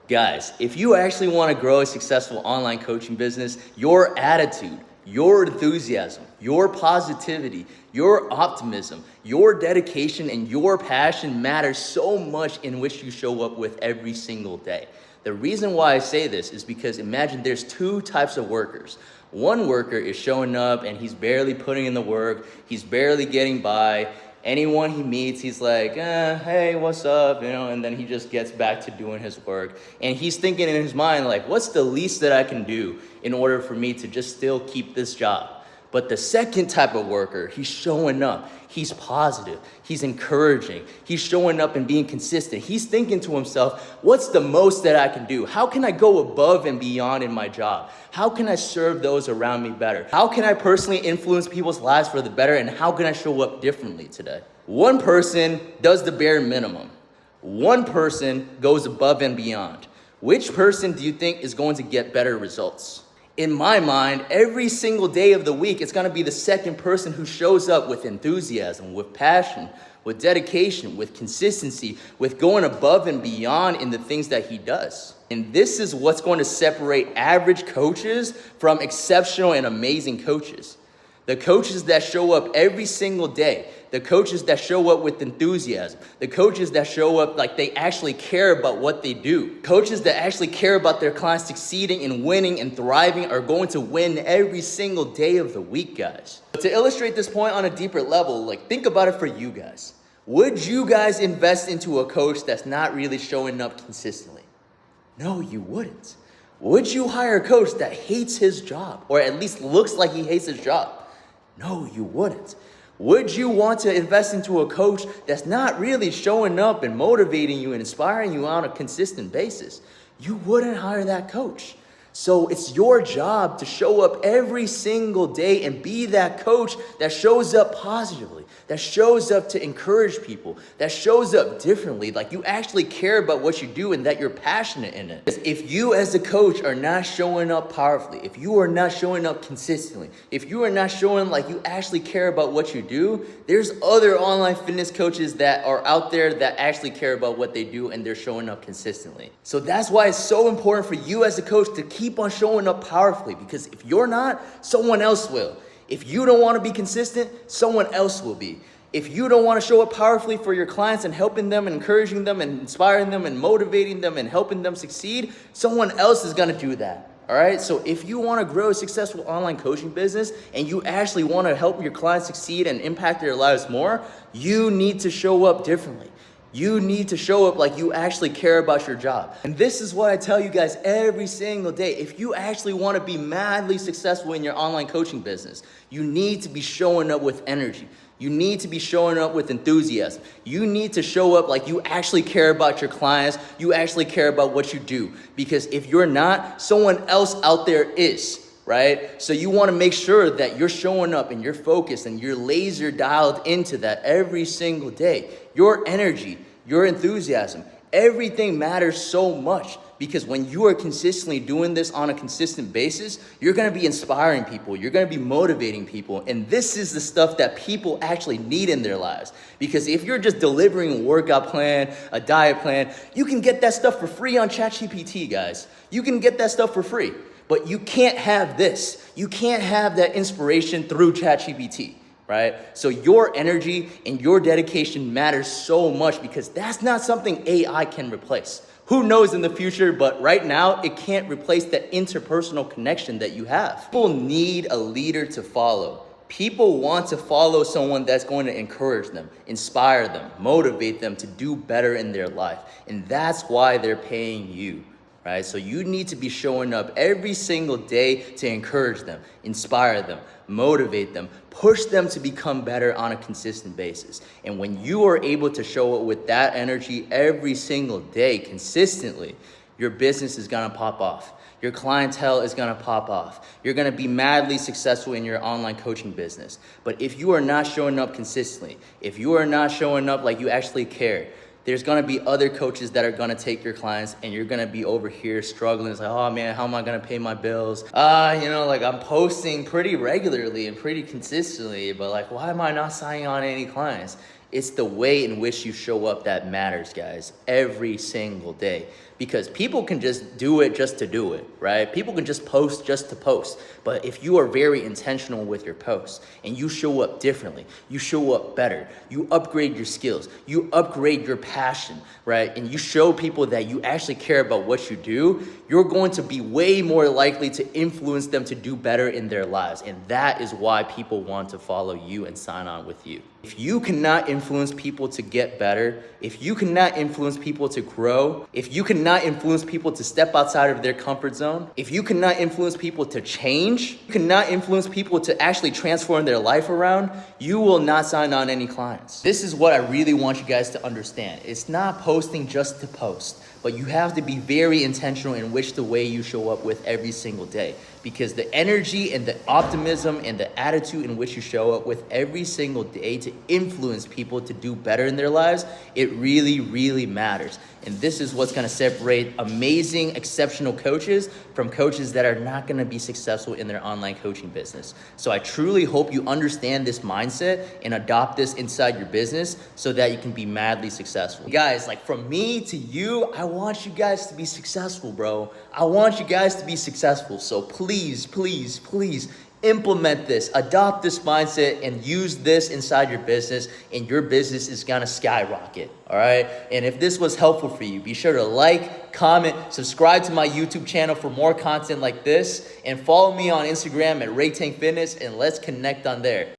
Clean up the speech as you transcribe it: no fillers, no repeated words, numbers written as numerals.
Guys, if you actually want to grow a successful online coaching business, your attitude, your enthusiasm, your positivity, your optimism, your dedication, and your passion matters so much in which you show up with every single day. The reason why I say this is because imagine there's two types of workers. One worker is showing up and he's barely putting in the work, he's barely getting by. Anyone he meets, he's like, hey, what's up? And then he just gets back to doing his work. And he's thinking in his mind, like, what's the least that I can do in order for me to just still keep this job? But the second type of worker, he's showing up. He's positive. He's encouraging. He's showing up and being consistent. He's thinking to himself, what's the most that I can do? How can I go above and beyond in my job? How can I serve those around me better? How can I personally influence people's lives for the better? And how can I show up differently today? One person does the bare minimum. One person goes above and beyond. Which person do you think is going to get better results? In my mind, every single day of the week, it's gonna be the second person who shows up with enthusiasm, with passion, with dedication, with consistency, with going above and beyond in the things that he does. And this is what's going to separate average coaches from exceptional and amazing coaches. The coaches that show up every single day, the coaches that show up with enthusiasm, the coaches that show up like they actually care about what they do, coaches that actually care about their clients succeeding and winning and thriving are going to win every single day of the week, guys. But to illustrate this point on a deeper level, like think about it for you guys. Would you guys invest into a coach that's not really showing up consistently? No, you wouldn't. Would you hire a coach that hates his job or at least looks like he hates his job? No, you wouldn't. Would you want to invest into a coach that's not really showing up and motivating you and inspiring you on a consistent basis? You wouldn't hire that coach. So it's your job to show up every single day and be that coach that shows up positively, that shows up to encourage people, that shows up differently, like you actually care about what you do and that you're passionate in it. If you as a coach are not showing up powerfully, if you are not showing up consistently, if you are not showing like you actually care about what you do, there's other online fitness coaches that are out there that actually care about what they do and they're showing up consistently. So that's why it's so important for you as a coach to keep on showing up powerfully, because if you're not, someone else will. If you don't want to be consistent, someone else will be. If you don't want to show up powerfully for your clients and helping them and encouraging them and inspiring them and motivating them and helping them succeed, someone else is going to do that. All right. So if you want to grow a successful online coaching business and you actually want to help your clients succeed and impact their lives more, you need to show up differently. You need to show up like you actually care about your job. And this is what I tell you guys every single day. If you actually want to be madly successful in your online coaching business, you need to be showing up with energy. You need to be showing up with enthusiasm. You need to show up like you actually care about your clients. You actually care about what you do. Because if you're not, someone else out there is. Right? So you want to make sure that you're showing up and you're focused and you're laser dialed into that every single day. Your energy, your enthusiasm, everything matters so much, because when you are consistently doing this on a consistent basis, you're going to be inspiring people. You're going to be motivating people. And this is the stuff that people actually need in their lives. Because if you're just delivering a workout plan, a diet plan, you can get that stuff for free on ChatGPT, guys. You can get that stuff for free. But you can't have this. You can't have that inspiration through ChatGPT, right? So your energy and your dedication matters so much, because that's not something AI can replace. Who knows in the future, but right now it can't replace that interpersonal connection that you have. People need a leader to follow. People want to follow someone that's going to encourage them, inspire them, motivate them to do better in their life. And that's why they're paying you. Right? So you need to be showing up every single day to encourage them, inspire them, motivate them, push them to become better on a consistent basis. And when you are able to show up with that energy every single day consistently, your business is gonna pop off. Your clientele is gonna pop off. You're gonna be madly successful in your online coaching business. But if you are not showing up consistently, if you are not showing up like you actually care, there's gonna be other coaches that are gonna take your clients, and you're gonna be over here struggling. It's like, oh man, how am I gonna pay my bills? Like I'm posting pretty regularly and pretty consistently, but like, why am I not signing on any clients? It's the way in which you show up that matters, guys, every single day. because people can just do it just to do it, right? People can just post just to post. But if you are very intentional with your posts and you show up differently, you show up better, you upgrade your skills, you upgrade your passion, right? And you show people that you actually care about what you do, you're going to be way more likely to influence them to do better in their lives. And that is why people want to follow you and sign on with you. If you cannot influence people to get better, if you cannot influence people to grow, if you cannot influence people to step outside of their comfort zone, if you cannot influence people to change, you cannot influence people to actually transform their life around, you will not sign on any clients. This is what I really want you guys to understand. It's not posting just to post, but you have to be very intentional in which the way you show up with every single day. Because the energy and the optimism and the attitude in which you show up with every single day to influence people to do better in their lives, it really, really matters. And this is what's gonna separate amazing, exceptional coaches from coaches that are not gonna be successful in their online coaching business. So I truly hope you understand this mindset and adopt this inside your business so that you can be madly successful. Guys, like from me to you, I want you guys to be successful, bro. I want you guys to be successful. So please, please, please implement this, adopt this mindset, and use this inside your business, and your business is gonna skyrocket, all right? And if this was helpful for you, be sure to like, comment, subscribe to my YouTube channel for more content like this, and follow me on Instagram at Ray Tang Fitness, and let's connect on there.